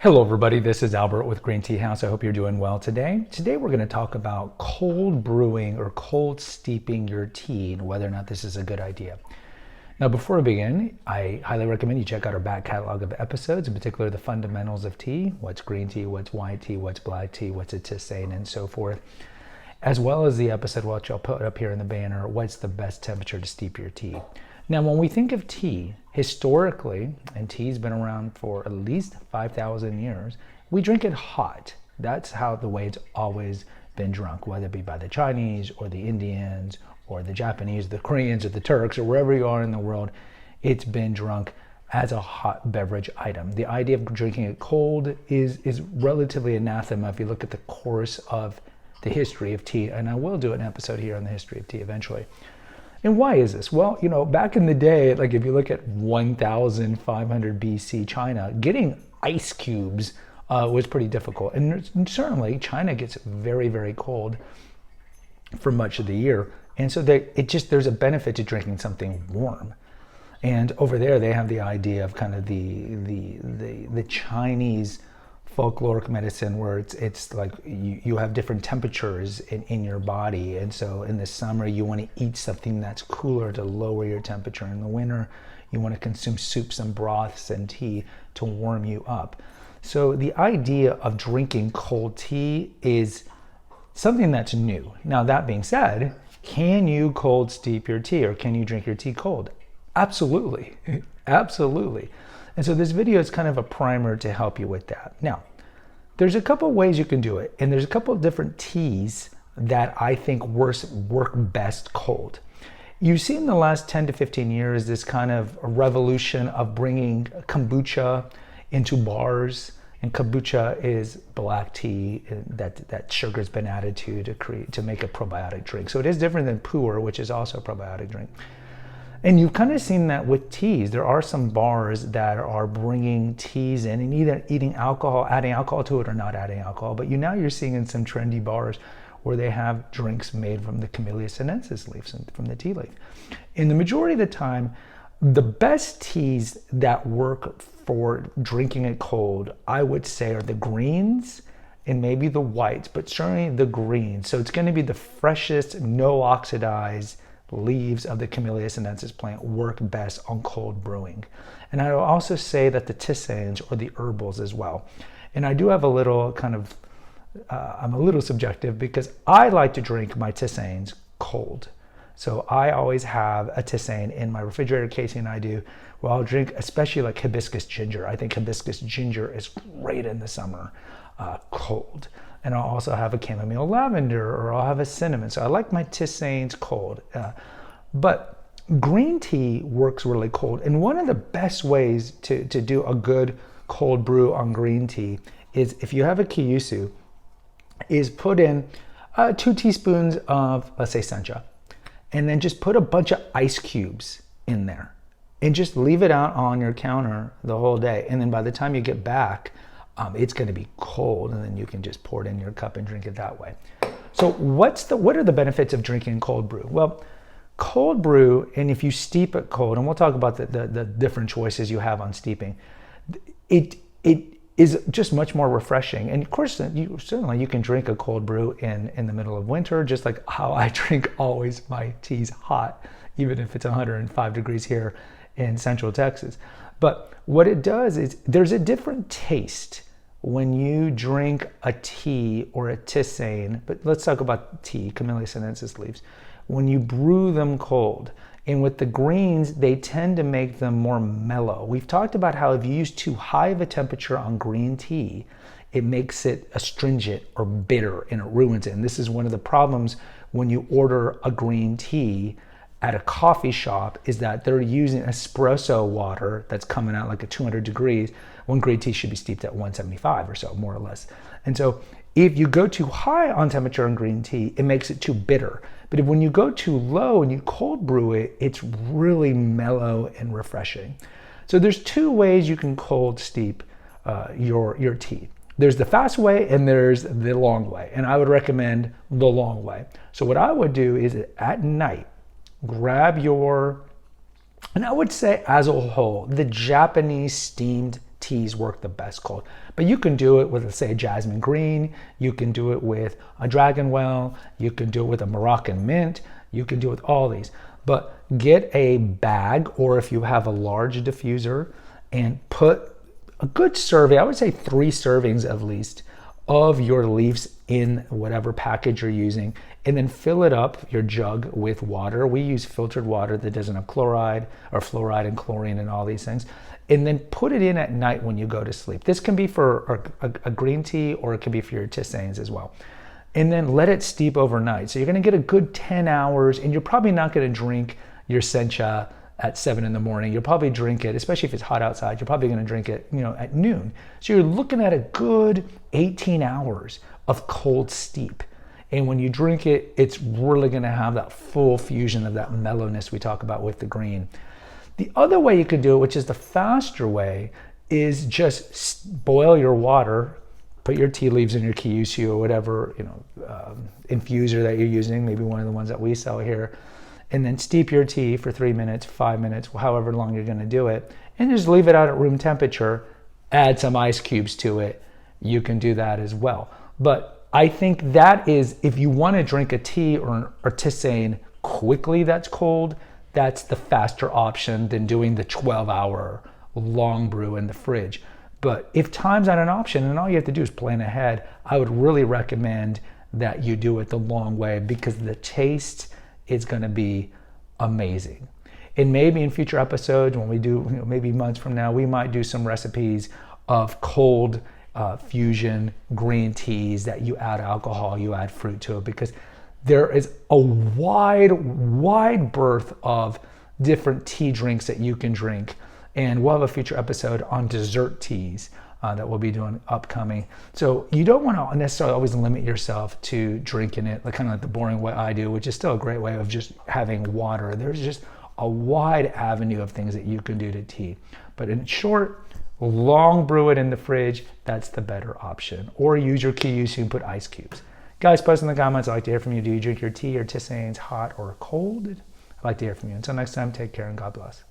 Hello everybody, this is Albert with Green Tea House. I hope you're doing well today. Today we're going to talk about cold brewing or cold steeping your tea and whether or not this is a good idea. Now before we begin, I highly recommend you check out our back catalog of episodes, in particular the fundamentals of tea, what's green tea, what's white tea, what's black tea, what's a tisane, and so forth, as well as the episode which I'll put up here in the banner, what's the best temperature to steep your tea. Now, when we think of tea, historically, and tea's been around for at least 5,000 years, we drink it hot. That's how the way it's always been drunk, whether it be by the Chinese or the Indians or the Japanese, the Koreans or the Turks or wherever you are in the world, it's been drunk as a hot beverage item. The idea of drinking it cold is relatively anathema if you look at the course of the history of tea, and I will do an episode here on the history of tea eventually. And why is this? Well, back in the day, like if you look at 1500 BC China, getting ice cubes was pretty difficult. And certainly China gets very, very cold for much of the year. And so there's a benefit to drinking something warm. And over there, they have the idea of kind of the Chinese folkloric medicine where it's like you have different temperatures in your body, and so in the summer you want to eat something that's cooler to lower your temperature. In the winter you want to consume soups and broths and tea to warm you up. So the idea of drinking cold tea is something that's new. Now that being said, can you cold steep your tea, or can you drink your tea cold? Absolutely. Absolutely. And so this video is kind of a primer to help you with that. Now, there's a couple of ways you can do it, and there's a couple of different teas that I think work best cold. You've seen in the last 10 to 15 years this kind of revolution of bringing kombucha into bars, and kombucha is black tea that sugar's been added to make a probiotic drink. So it is different than pu'er, which is also a probiotic drink. And you've kind of seen that with teas. There are some bars that are bringing teas in and either adding alcohol to it or not adding alcohol. But now you're seeing in some trendy bars where they have drinks made from the Camellia sinensis leaves and from the tea leaf. In the majority of the time, the best teas that work for drinking it cold, I would say, are the greens and maybe the whites, but certainly the greens. So it's going to be the freshest, no oxidized leaves of the Camellia sinensis plant work best on cold brewing. And I will also say that the tisanes or the herbals as well. And I do have a little kind of, I'm a little subjective because I like to drink my tisanes cold. So I always have a tisane in my refrigerator. Casey and I do. Well, I'll drink especially like hibiscus ginger. I think hibiscus ginger is great in the summer, cold. And I'll also have a chamomile lavender, or I'll have a cinnamon. So I like my tisanes cold. But green tea works really cold. And one of the best ways to do a good cold brew on green tea is, if you have a kyusu, is put in 2 teaspoons of, let's say, sencha, and then just put a bunch of ice cubes in there and just leave it out on your counter the whole day. And then by the time you get back, it's going to be cold, and then you can just pour it in your cup and drink it that way. So what are the benefits of drinking cold brew? Well, cold brew, and if you steep it cold, and we'll talk about the different choices you have on steeping, it is just much more refreshing. And of course, you can drink a cold brew in the middle of winter, just like how I drink always my teas hot, even if it's 105 degrees here in Central Texas. But what it does is there's a different taste when you drink a tea or a tisane. But let's talk about tea, Camellia sinensis leaves. When you brew them cold, and with the greens, they tend to make them more mellow. We've talked about how if you use too high of a temperature on green tea, it makes it astringent or bitter, and it ruins it. And this is one of the problems when you order a green tea at a coffee shop, is that they're using espresso water that's coming out like at 200 degrees, when green tea should be steeped at 175 or so, more or less. And so if you go too high on temperature on green tea, it makes it too bitter. But when you go too low and you cold brew it, it's really mellow and refreshing. So there's 2 ways you can cold steep your tea. There's the fast way and there's the long way. And I would recommend the long way. So what I would do is at night, grab and I would say as a whole, the Japanese steamed teas work the best cold. But you can do it with, let's say, a jasmine green. You can do it with a dragon well. You can do it with a Moroccan mint. You can do it with all these. But get a bag, or if you have a large diffuser, and put a good serving, I would say 3 servings at least, of your leaves in whatever package you're using, and then fill it up, your jug, with water. We use filtered water that doesn't have chloride or fluoride and chlorine and all these things. And then put it in at night when you go to sleep. This can be for a green tea, or it can be for your tisanes as well. And then let it steep overnight. So you're gonna get a good 10 hours, and you're probably not gonna drink your sencha at 7 in the morning. You'll probably drink it, especially if it's hot outside, you're probably gonna drink it, at noon. So you're looking at a good 18 hours of cold steep. And when you drink it, it's really gonna have that full fusion of that mellowness we talk about with the green. The other way you could do it, which is the faster way, is just boil your water, put your tea leaves in your Kyushu or whatever, infuser that you're using, maybe one of the ones that we sell here, and then steep your tea for 3 minutes, 5 minutes, however long you're gonna do it, and just leave it out at room temperature, add some ice cubes to it. You can do that as well. But I think that is, if you wanna drink a tea or tisane quickly that's cold, that's the faster option than doing the 12-hour long brew in the fridge. But if time's not an option and all you have to do is plan ahead, I would really recommend that you do it the long way, because the taste is gonna be amazing. And maybe in future episodes, when we do, maybe months from now, we might do some recipes of cold fusion green teas that you add alcohol, you add fruit to it, because there is a wide berth of different tea drinks that you can drink. And we'll have a future episode on dessert teas that we'll be doing upcoming. So you don't want to necessarily always limit yourself to drinking it, kind of like the boring way I do, which is still a great way of just having water. There's just a wide avenue of things that you can do to tea. But in short, long brew it in the fridge. That's the better option. Or use your Kyushu and put ice cubes. Guys, post in the comments. I'd like to hear from you. Do you drink your tea or tisanes hot or cold? I'd like to hear from you. Until next time, take care and God bless.